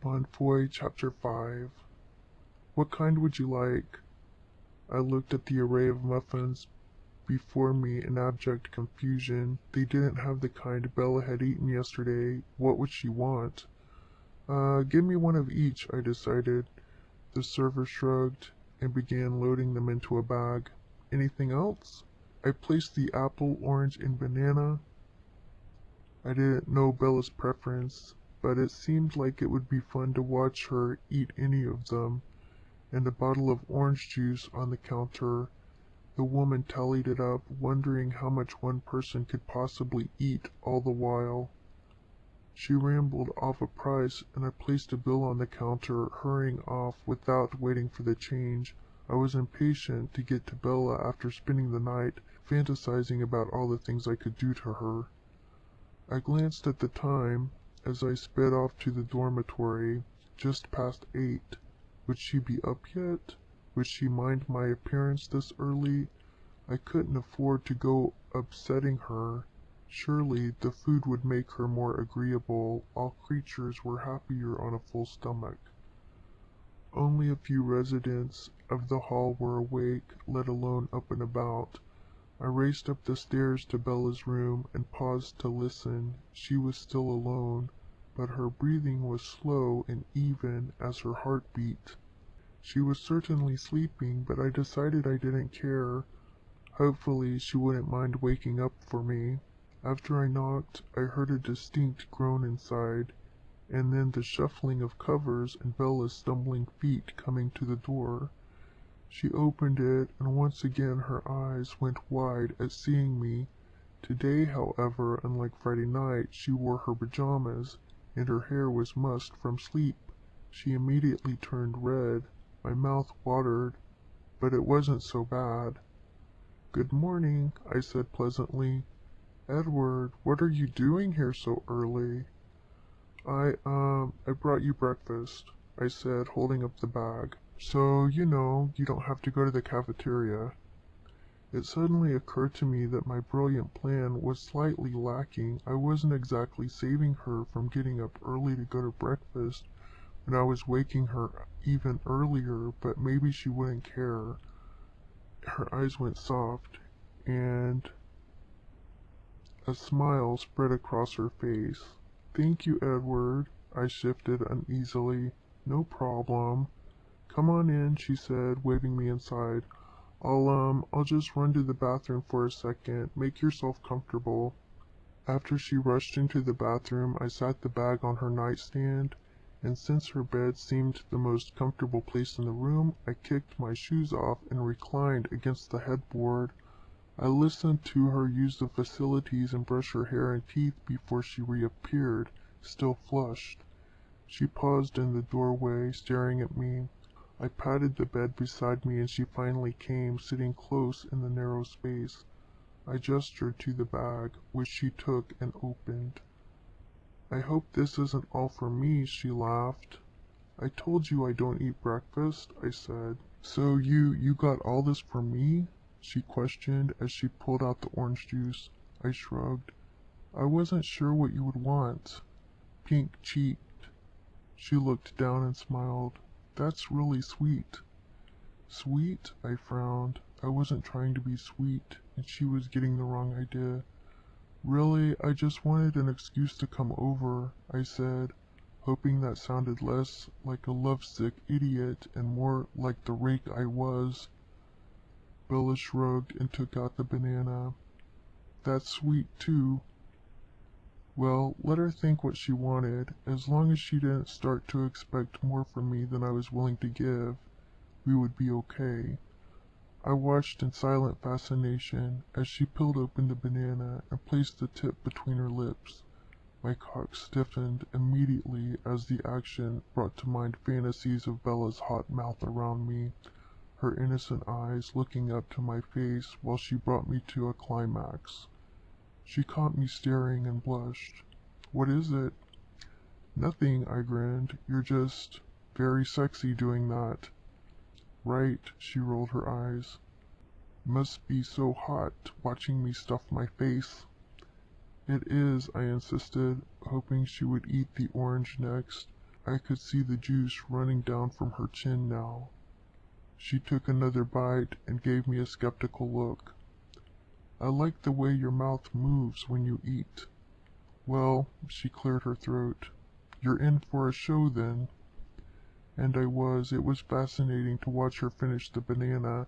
Bonne Foi, Chapter 5. What kind would you like? I looked at the array of muffins before me in abject confusion. They didn't have the kind Bella had eaten yesterday. What would she want? Give me one of each, I decided. The server shrugged and began loading them into a bag. Anything else? I placed the apple, orange, and banana. I didn't know Bella's preference, but it seemed like it would be fun to watch her eat any of them, and a bottle of orange juice on the counter. The woman tallied it up, wondering how much one person could possibly eat all the while. She rambled off a price, and I placed a bill on the counter, hurrying off without waiting for the change. I was impatient to get to Bella after spending the night fantasizing about all the things I could do to her. I glanced at the time as I sped off to the dormitory. Just past 8. Would she be up yet? Would she mind my appearance this early? I couldn't afford to go upsetting her. Surely the food would make her more agreeable. All creatures were happier on a full stomach. Only a few residents of the hall were awake, let alone up and about. I raced up the stairs to Bella's room and paused to listen. She was still alone, but her breathing was slow and even as her heart beat. She was certainly sleeping, but I decided I didn't care. Hopefully she wouldn't mind waking up for me. After I knocked, I heard a distinct groan inside, and then the shuffling of covers and Bella's stumbling feet coming to the door. She opened it, and once again her eyes went wide at seeing me. Today, however, unlike Friday night, she wore her pajamas, and her hair was mussed from sleep. She immediately turned red. My mouth watered, but it wasn't so bad. "Good morning," I said pleasantly. "Edward, what are you doing here so early?" I brought you breakfast," I said, holding up the bag. "So, you don't have to go to the cafeteria." It suddenly occurred to me that my brilliant plan was slightly lacking. I wasn't exactly saving her from getting up early to go to breakfast when I was waking her even earlier, but maybe she wouldn't care. Her eyes went soft, and a smile spread across her face. "Thank you, Edward." I shifted uneasily. "No problem. Come on in," she said, waving me inside. I'll just run to the bathroom for a second. Make yourself comfortable." After she rushed into the bathroom, I sat the bag on her nightstand, and since her bed seemed the most comfortable place in the room, I kicked my shoes off and reclined against the headboard. I listened to her use the facilities and brush her hair and teeth before she reappeared, still flushed. She paused in the doorway, staring at me. I patted the bed beside me, and she finally came, sitting close in the narrow space. I gestured to the bag, which she took and opened. "I hope this isn't all for me," she laughed. "I told you I don't eat breakfast," I said. "So you got all this for me?" she questioned as she pulled out the orange juice. I shrugged. "I wasn't sure what you would want." Pink-cheeked, she looked down and smiled. "That's really sweet." "Sweet?" I frowned. I wasn't trying to be sweet, and she was getting the wrong idea. "Really, I just wanted an excuse to come over," I said, hoping that sounded less like a lovesick idiot and more like the rake I was. Bella shrugged and took out the banana. "That's sweet, too." Well, let her think what she wanted. As long as she didn't start to expect more from me than I was willing to give, we would be okay. I watched in silent fascination as she peeled open the banana and placed the tip between her lips. My cock stiffened immediately as the action brought to mind fantasies of Bella's hot mouth around me, her innocent eyes looking up to my face while she brought me to a climax. She caught me staring and blushed. "What is it?" "Nothing," I grinned. "You're just very sexy doing that." "Right," she rolled her eyes. "Must be so hot watching me stuff my face." "It is," I insisted, hoping she would eat the orange next, I could see the juice running down from her chin now. She took another bite and gave me a skeptical look. I like the way your mouth moves when you eat. Well, she cleared her throat. You're in for a show then. And I was. It was fascinating to watch her finish the banana,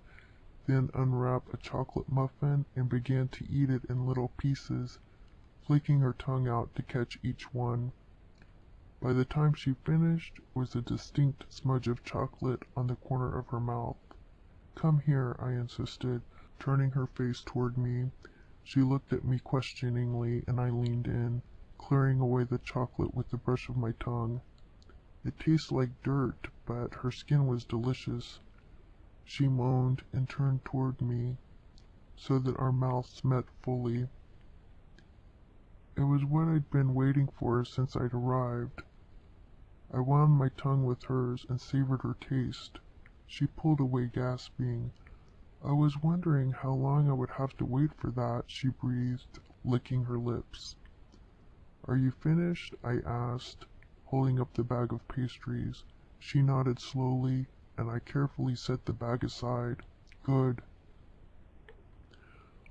then unwrap a chocolate muffin and begin to eat it in little pieces, flicking her tongue out to catch each one. By the time she finished was a distinct smudge of chocolate on the corner of her mouth. Come here, I insisted, turning her face toward me. She looked at me questioningly, and I leaned in, clearing away the chocolate with the brush of my tongue. It tasted like dirt, but her skin was delicious. She moaned and turned toward me, so that our mouths met fully. It was what I'd been waiting for since I'd arrived. I wound my tongue with hers and savored her taste. She pulled away, gasping. I was wondering how long I would have to wait for that, she breathed, licking her lips. Are you finished? I asked, holding up the bag of pastries. She nodded slowly, and I carefully set the bag aside. Good.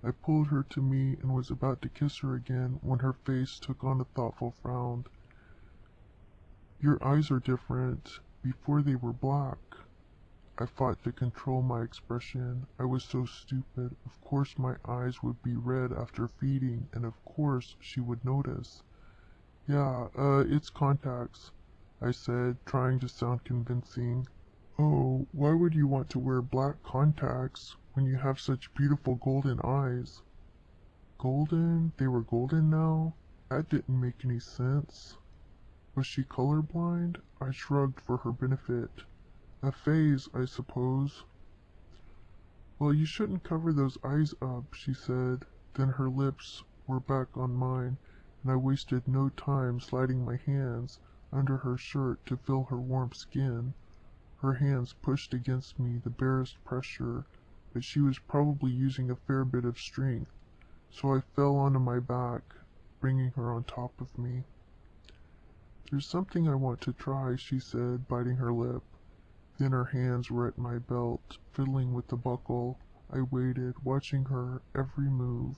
I pulled her to me and was about to kiss her again when her face took on a thoughtful frown. Your eyes are different. Before they were black. I fought to control my expression. I was so stupid. Of course my eyes would be red after feeding, and of course she would notice. Yeah, it's contacts, I said, trying to sound convincing. Oh, why would you want to wear black contacts when you have such beautiful golden eyes? Golden? They were golden now? That didn't make any sense. Was she colorblind? I shrugged for her benefit. A phase, I suppose. Well, you shouldn't cover those eyes up, she said. Then her lips were back on mine, and I wasted no time sliding my hands under her shirt to feel her warm skin. Her hands pushed against me the barest pressure, but she was probably using a fair bit of strength, so I fell onto my back, bringing her on top of me. There's something I want to try, she said, biting her lip. Then her hands were at my belt, fiddling with the buckle. I waited, watching her every move.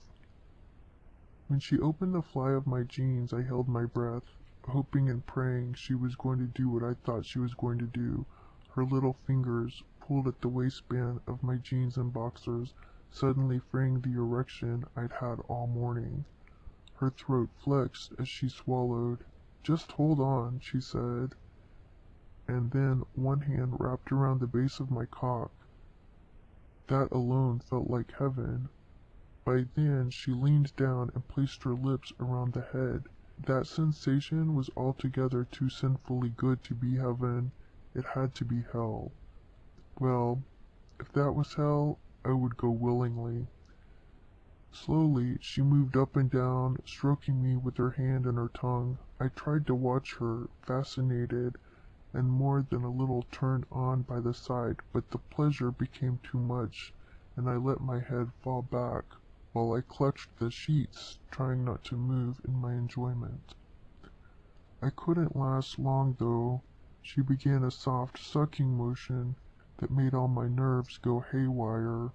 When she opened the fly of my jeans, I held my breath, hoping and praying she was going to do what I thought she was going to do. Her little fingers pulled at the waistband of my jeans and boxers, suddenly freeing the erection I'd had all morning. Her throat flexed as she swallowed. Just hold on, she said. And then one hand wrapped around the base of my cock. That alone felt like heaven. By then she leaned down and placed her lips around the head. That sensation was altogether too sinfully good to be heaven. It had to be hell. Well, if that was hell, I would go willingly. Slowly she moved up and down, stroking me with her hand and her tongue. I tried to watch her, fascinated, and more than a little turned on by the sight, but the pleasure became too much, and I let my head fall back, while I clutched the sheets, trying not to move in my enjoyment. I couldn't last long, though. She began a soft sucking motion that made all my nerves go haywire.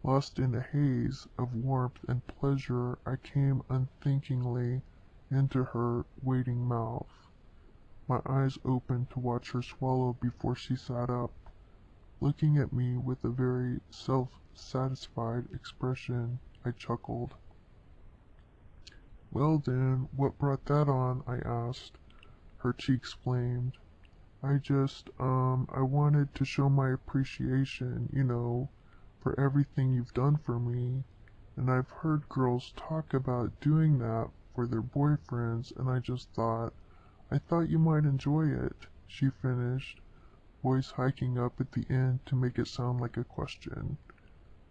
Lost in a haze of warmth and pleasure, I came unthinkingly into her waiting mouth. My eyes opened to watch her swallow before she sat up, looking at me with a very self-satisfied expression. I chuckled. Well then, what brought that on? I asked. Her cheeks flamed. I wanted to show my appreciation, for everything you've done for me, and I've heard girls talk about doing that for their boyfriends, and I thought you might enjoy it, she finished, voice hiking up at the end to make it sound like a question.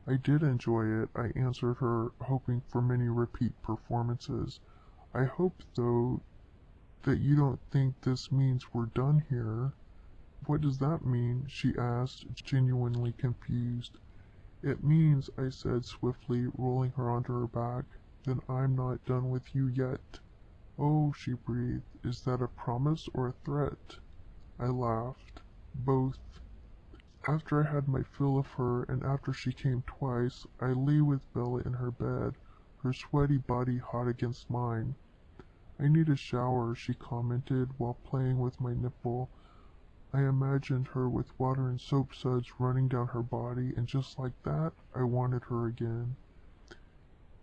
I did enjoy it, I answered her, hoping for many repeat performances. I hope, though, that you don't think this means we're done here. What does that mean? She asked, genuinely confused. It means, I said swiftly, rolling her onto her back, that I'm not done with you yet. Oh, she breathed, is that a promise or a threat? I laughed. Both. After I had my fill of her, and after she came twice, I lay with Bella in her bed, her sweaty body hot against mine. "I need a shower," she commented while playing with my nipple. I imagined her with water and soap suds running down her body, and just like that, I wanted her again.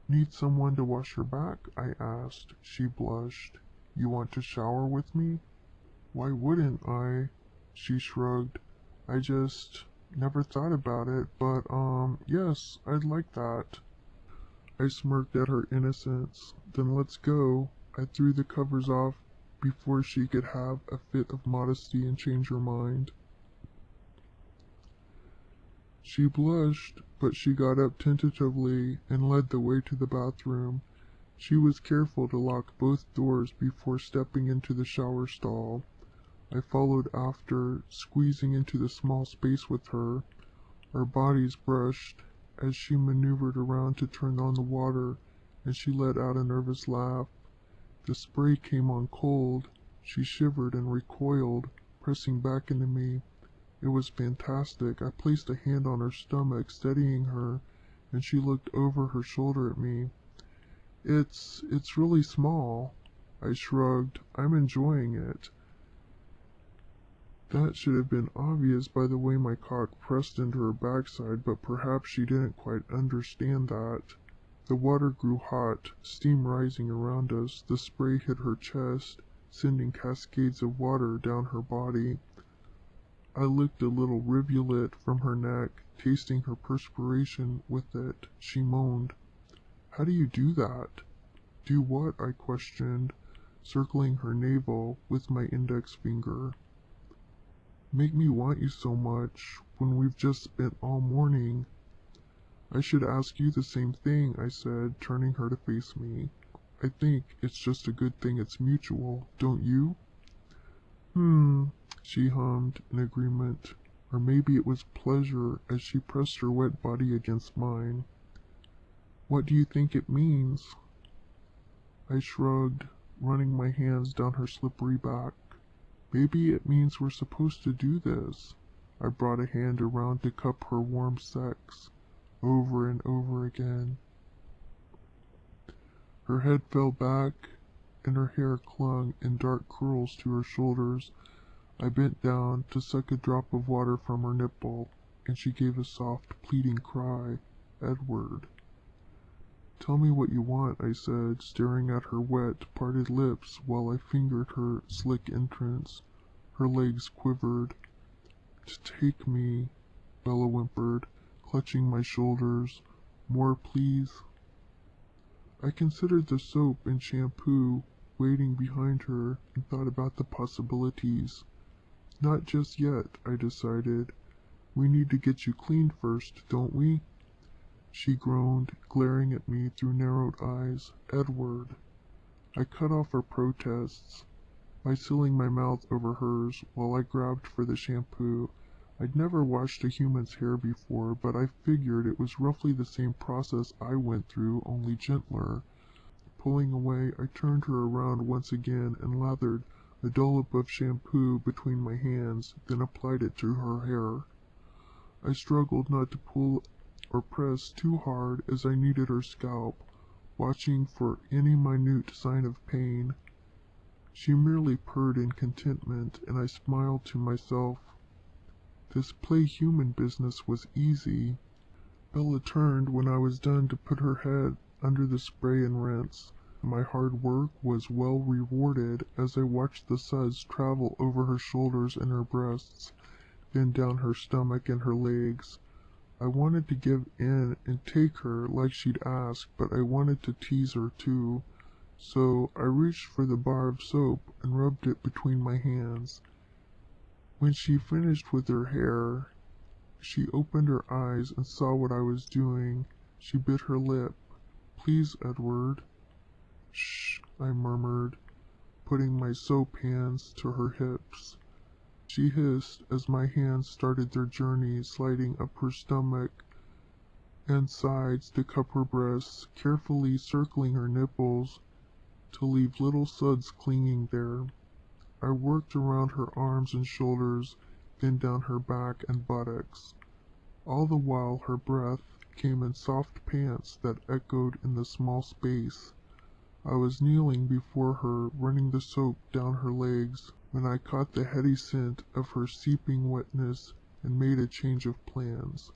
"Need someone to wash your back?" I asked. She blushed. "You want to shower with me?" "Why wouldn't I?" She shrugged. "I just never thought about it, but, yes, I'd like that." I smirked at her innocence. "Then let's go." I threw the covers off before she could have a fit of modesty and change her mind. She blushed, but she got up tentatively and led the way to the bathroom. She was careful to lock both doors before stepping into the shower stall. I followed after, squeezing into the small space with her. Our bodies brushed as she maneuvered around to turn on the water, and she let out a nervous laugh. The spray came on cold. She shivered and recoiled, pressing back into me. It was fantastic. I placed a hand on her stomach, steadying her, and she looked over her shoulder at me. It's really small." I shrugged. "I'm enjoying it." That should have been obvious by the way my cock pressed into her backside, but perhaps she didn't quite understand that. The water grew hot, steam rising around us. The spray hit her chest, sending cascades of water down her body. I licked a little rivulet from her neck, tasting her perspiration with it. She moaned. "How do you do that?" "Do what?" I questioned, circling her navel with my index finger. "Make me want you so much, when we've just spent all morning." "I should ask you the same thing," I said, turning her to face me. "I think it's just a good thing it's mutual, don't you?" She hummed in agreement. Or maybe it was pleasure as she pressed her wet body against mine. "What do you think it means?" I shrugged, running my hands down her slippery back. "Maybe it means we're supposed to do this." I brought a hand around to cup her warm sex, over and over again. Her head fell back, and her hair clung in dark curls to her shoulders. I bent down to suck a drop of water from her nipple, and she gave a soft, pleading cry. "Edward." "Tell me what you want," I said, staring at her wet, parted lips while I fingered her slick entrance. Her legs quivered. "To take me," Bella whimpered, clutching my shoulders. "More, please." I considered the soap and shampoo waiting behind her and thought about the possibilities. "Not just yet," I decided. "We need to get you cleaned first, don't we?" She groaned, glaring at me through narrowed eyes. "Edward." I cut off her protests by sealing my mouth over hers while I grabbed for the shampoo. I'd never washed a human's hair before, but I figured it was roughly the same process I went through, only gentler. Pulling away, I turned her around once again and lathered a dollop of shampoo between my hands, then applied it to her hair. I struggled not to pull or press too hard as I kneaded her scalp, watching for any minute sign of pain. She merely purred in contentment, and I smiled to myself. This play-human business was easy. Bella turned when I was done to put her head under the spray and rinse. My hard work was well rewarded as I watched the suds travel over her shoulders and her breasts, then down her stomach and her legs. I wanted to give in and take her like she'd asked, but I wanted to tease her too. So I reached for the bar of soap and rubbed it between my hands. When she finished with her hair, she opened her eyes and saw what I was doing. She bit her lip. "Please, Edward." "Shh," I murmured, putting my soap hands to her hips. She hissed as my hands started their journey, sliding up her stomach and sides to cup her breasts, carefully circling her nipples to leave little suds clinging there. I worked around her arms and shoulders, then down her back and buttocks. All the while her breath came in soft pants that echoed in the small space. I was kneeling before her, running the soap down her legs, when I caught the heady scent of her seeping wetness and made a change of plans.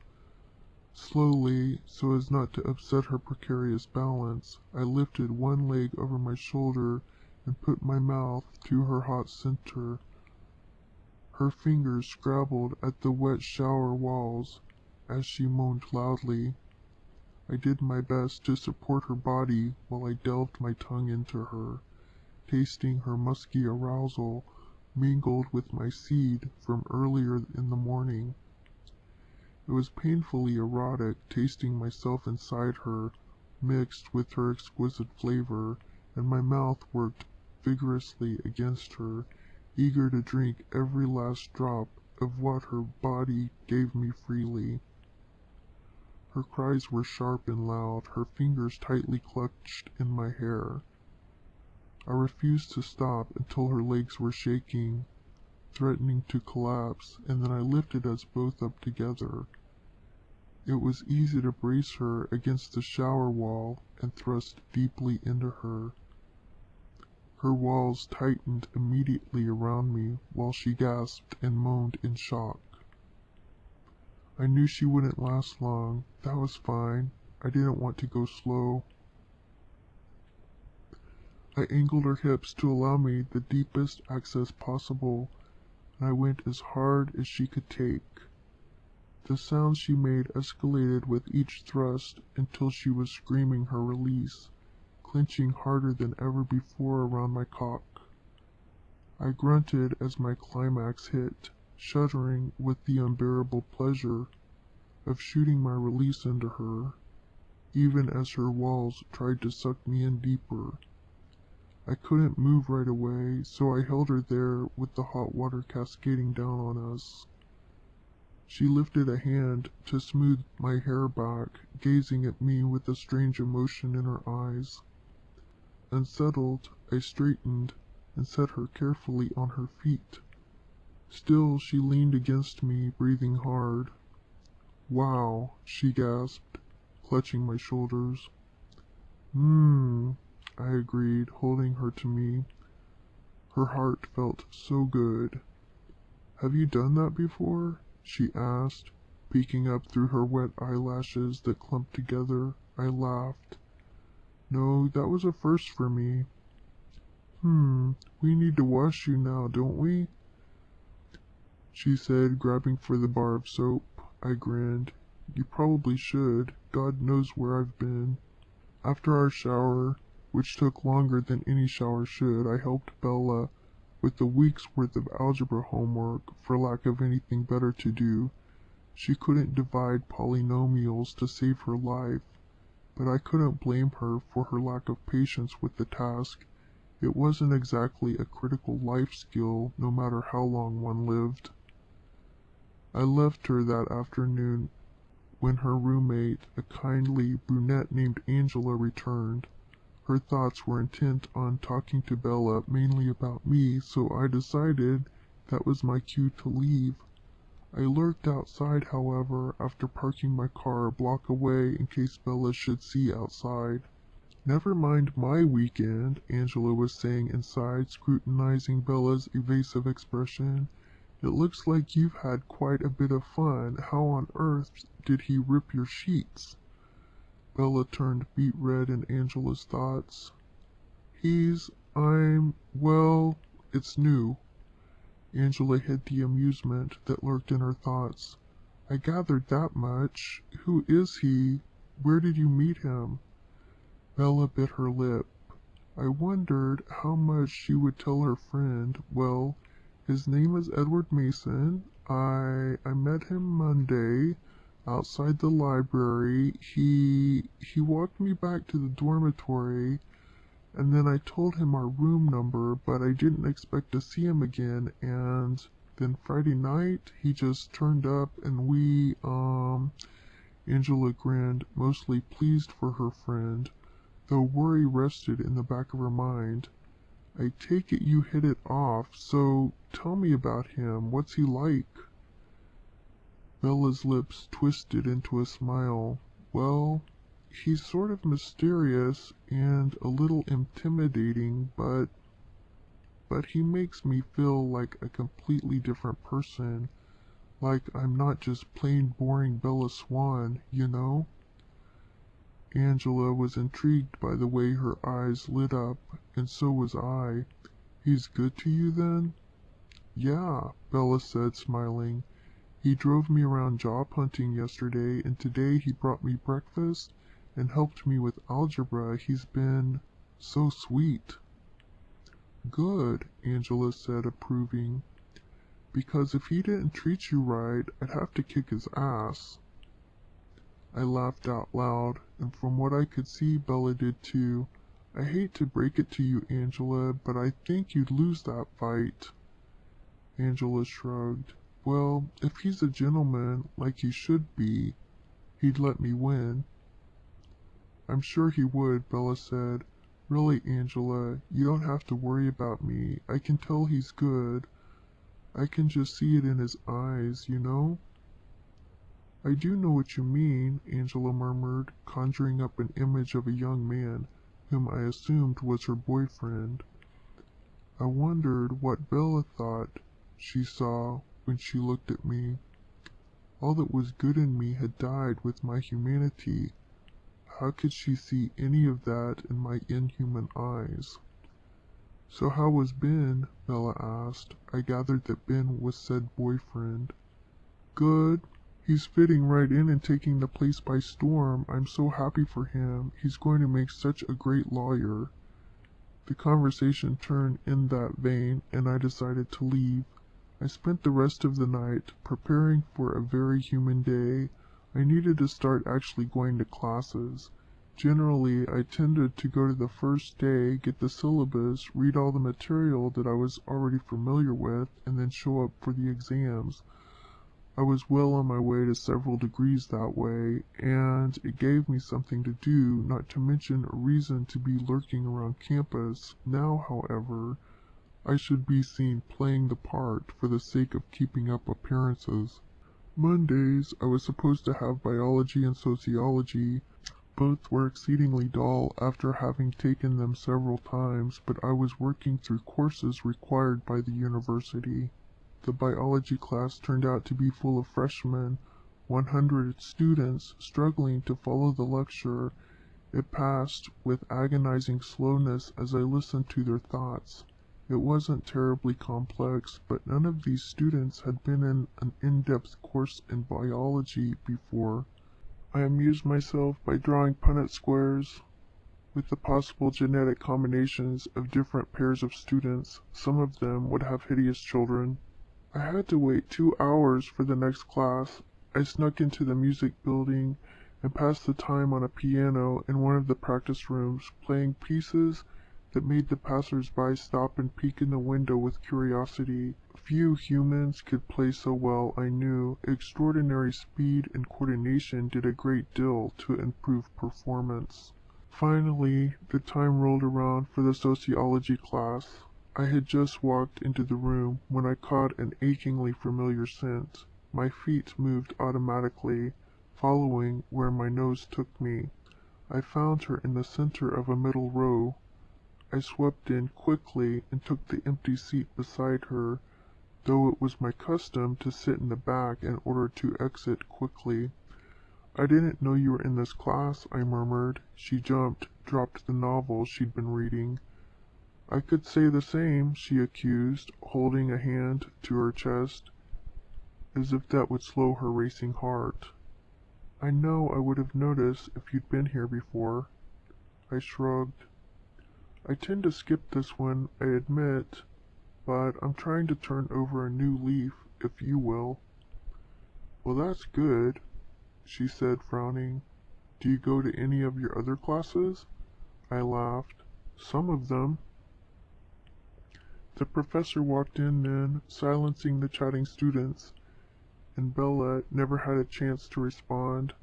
Slowly, so as not to upset her precarious balance, I lifted one leg over my shoulder and put my mouth to her hot center. Her fingers scrabbled at the wet shower walls as she moaned loudly. I did my best to support her body while I delved my tongue into her, tasting her musky arousal mingled with my seed from earlier in the morning. It was painfully erotic, tasting myself inside her, mixed with her exquisite flavor, and my mouth worked vigorously against her, eager to drink every last drop of what her body gave me freely. Her cries were sharp and loud, her fingers tightly clutched in my hair. I refused to stop until her legs were shaking, threatening to collapse, and then I lifted us both up together. It was easy to brace her against the shower wall and thrust deeply into her. Her walls tightened immediately around me while she gasped and moaned in shock. I knew she wouldn't last long. That was fine. I didn't want to go slow. I angled her hips to allow me the deepest access possible, and I went as hard as she could take. The sounds she made escalated with each thrust until she was screaming her release, clenching harder than ever before around my cock. I grunted as my climax hit, shuddering with the unbearable pleasure of shooting my release into her, even as her walls tried to suck me in deeper. I couldn't move right away, so I held her there with the hot water cascading down on us. She lifted a hand to smooth my hair back, gazing at me with a strange emotion in her eyes. Unsettled, I straightened and set her carefully on her feet. Still, she leaned against me, breathing hard. "Wow," she gasped, clutching my shoulders. I agreed, holding her to me. Her heart felt so good. "Have you done that before?" she asked, peeking up through her wet eyelashes that clumped together. I laughed. "No, that was a first for me." We need to wash you now, don't we?" she said, grabbing for the bar of soap. I grinned. "You probably should. God knows where I've been." After our shower, which took longer than any shower should, I helped Bella with a week's worth of algebra homework for lack of anything better to do. She couldn't divide polynomials to save her life, but I couldn't blame her for her lack of patience with the task. It wasn't exactly a critical life skill, no matter how long one lived. I left her that afternoon when her roommate, a kindly brunette named Angela, returned. Her thoughts were intent on talking to Bella, mainly about me, so I decided that was my cue to leave. I lurked outside, however, after parking my car a block away in case Bella should see outside. "Never mind my weekend," Angela was saying inside, scrutinizing Bella's evasive expression. "It looks like you've had quite a bit of fun. How on earth did he rip your sheets?" Bella turned beet red in Angela's thoughts. Well, it's new." Angela hid the amusement that lurked in her thoughts. "I gathered that much. Who is he? Where did you meet him?" Bella bit her lip. I wondered how much she would tell her friend. "Well, his name is Edward Mason. I met him Monday outside the library. He walked me back to the dormitory, and then I told him our room number, but I didn't expect to see him again, and then Friday night he just turned up and we Angela grinned, mostly pleased for her friend, though worry rested in the back of her mind. I take it you hit it off, so tell me about him. What's he like? Bella's lips twisted into a smile. Well, he's sort of mysterious and a little intimidating, but he makes me feel like a completely different person. Like I'm not just plain boring Bella Swan, you know? Angela was intrigued by the way her eyes lit up, and so was I. He's good to you, then? Yeah, Bella said, smiling. He drove me around job hunting yesterday, and today he brought me breakfast and helped me with algebra. He's been so sweet. Good, Angela said, approving. Because if he didn't treat you right, I'd have to kick his ass. I laughed out loud, and from what I could see, Bella did too. I hate to break it to you, Angela, but I think you'd lose that fight. Angela shrugged. Well, if he's a gentleman, like he should be, he'd let me win. I'm sure he would, Bella said. Really, Angela, you don't have to worry about me. I can tell he's good. I can just see it in his eyes, you know? I do know what you mean, Angela murmured, conjuring up an image of a young man, whom I assumed was her boyfriend. I wondered what Bella thought she saw when she looked at me. All that was good in me had died with my humanity. How could she see any of that in my inhuman eyes? So how was Ben? Bella asked. I gathered that Ben was said boyfriend. Good. He's fitting right in and taking the place by storm. I'm so happy for him. He's going to make such a great lawyer. The conversation turned in that vein, and I decided to leave. I spent the rest of the night preparing for a very human day. I needed to start actually going to classes. Generally, I tended to go to the first day, get the syllabus, read all the material that I was already familiar with, and then show up for the exams. I was well on my way to several degrees that way, and it gave me something to do, not to mention a reason to be lurking around campus. Now, however, I should be seen playing the part for the sake of keeping up appearances. Mondays, I was supposed to have biology and sociology. Both were exceedingly dull after having taken them several times, but I was working through courses required by the university. The biology class turned out to be full of freshmen, 100 students struggling to follow the lecture. It passed with agonizing slowness as I listened to their thoughts. It wasn't terribly complex, but none of these students had been in an in-depth course in biology before. I amused myself by drawing Punnett squares with the possible genetic combinations of different pairs of students. Some of them would have hideous children. I had to wait 2 hours for the next class. I snuck into the music building and passed the time on a piano in one of the practice rooms, playing pieces that made the passers-by stop and peek in the window with curiosity. Few humans could play so well, I knew. Extraordinary speed and coordination did a great deal to improve performance. Finally, the time rolled around for the sociology class. I had just walked into the room when I caught an achingly familiar scent. My feet moved automatically, following where my nose took me. I found her in the center of a middle row. I swept in quickly and took the empty seat beside her, though it was my custom to sit in the back in order to exit quickly. I didn't know you were in this class, I murmured. She jumped, dropped the novel she'd been reading. I could say the same, she accused, holding a hand to her chest, as if that would slow her racing heart. I know I would have noticed if you'd been here before. I shrugged. I tend to skip this one, I admit, but I'm trying to turn over a new leaf, if you will. Well, that's good, she said, frowning. Do you go to any of your other classes? I laughed. Some of them. The professor walked in then, silencing the chatting students, and Bella never had a chance to respond.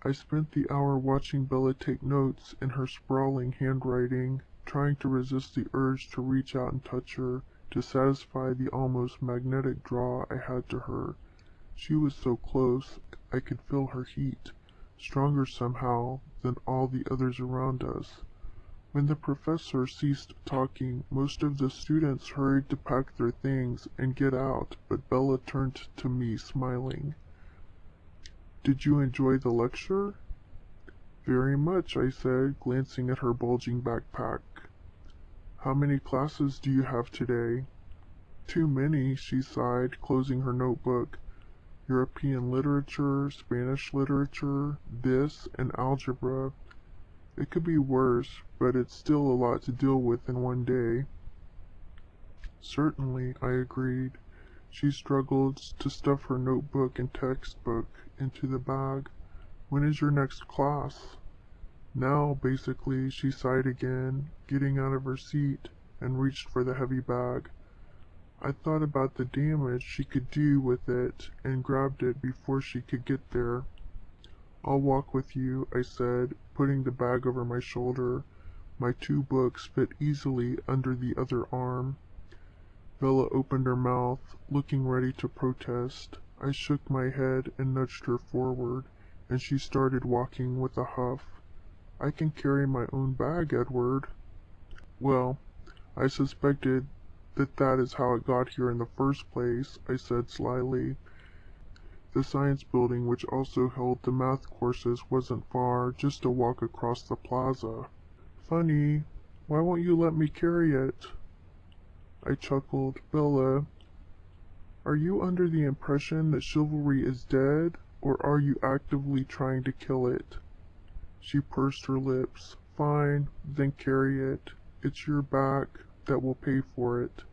I spent the hour watching Bella take notes in her sprawling handwriting. trying to resist the urge to reach out and touch her, to satisfy the almost magnetic draw I had to her. She was so close, I could feel her heat, stronger somehow than all the others around us. When the professor ceased talking, most of the students hurried to pack their things and get out, but Bella turned to me, smiling. "Did you enjoy the lecture?" "Very much," I said, glancing at her bulging backpack. "How many classes do you have today?" "Too many," she sighed, closing her notebook. "European literature, Spanish literature, this, and algebra. It could be worse, but it's still a lot to deal with in one day." "Certainly," I agreed. She struggled to stuff her notebook and textbook into the bag. "When is your next class?" "Now, basically," she sighed again, getting out of her seat, and reached for the heavy bag. I thought about the damage she could do with it and grabbed it before she could get there. "I'll walk with you," I said, putting the bag over my shoulder. My 2 books fit easily under the other arm. Bella opened her mouth, looking ready to protest. I shook my head and nudged her forward, and she started walking with a huff. "I can carry my own bag, Edward." "Well, I suspected that is how it got here in the first place," I said slyly. The science building, which also held the math courses, wasn't far, just a walk across the plaza. "Funny, why won't you let me carry it?" I chuckled. "Bella, are you under the impression that chivalry is dead, or are you actively trying to kill it?" She pursed her lips. "Fine, then carry it. It's your back that will pay for it."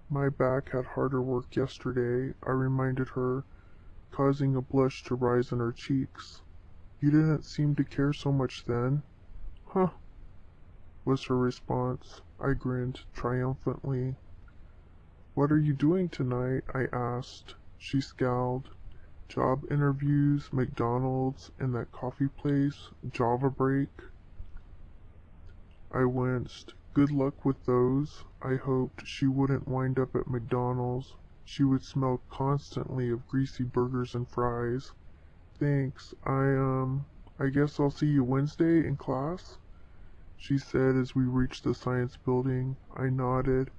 "My back had harder work yesterday," I reminded her, causing a blush to rise in her cheeks. "You didn't seem to care so much then." "Huh," was her response. I grinned triumphantly. "What are you doing tonight?" I asked. She scowled. "Job interviews, McDonald's, and that coffee place, Java Break." I winced. Good luck with those. I hoped she wouldn't wind up at McDonald's. She would smell constantly of greasy burgers and fries. "Thanks. I guess I'll see you Wednesday in class?" she said as we reached the science building. I nodded,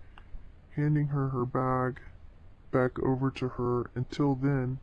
handing her her bag back over to her. Until then,